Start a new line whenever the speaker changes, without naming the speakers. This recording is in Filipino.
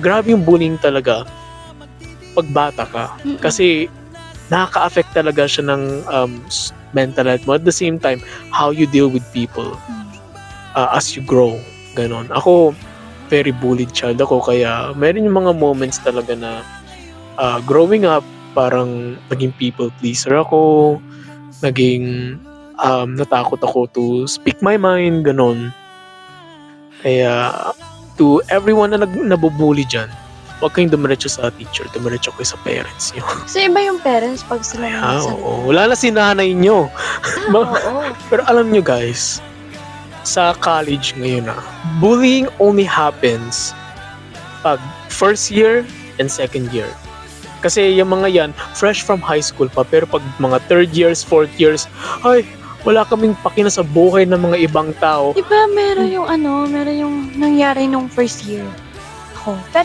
grabe yung bullying talaga pag bata ka. Kasi nakaka-affect talaga siya ng mental health mo. At the same time, how you deal with people as you grow. Ganon. Ako, very bullied child ako. Kaya meron yung mga moments talaga na growing up, parang naging people pleaser ako. Naging natakot ako to speak my mind. Ganon. Kaya to everyone na nabubully dyan, huwag kayong dumiretso sa teacher, dumiretso kayo sa parents nyo.
So, iba yung parents pag sila nagsasalita.
Oo. Wala na si nanay nyo.
Oo.
Pero alam nyo guys, sa college ngayon bullying only happens pag first year and second year. Kasi yung mga yan, fresh from high school pa, pero pag mga third years, fourth years, ay, wala kaming pakina sa buhay ng mga ibang tao.
Diba meron yung meron yung nangyari nung first year. Ako. Pero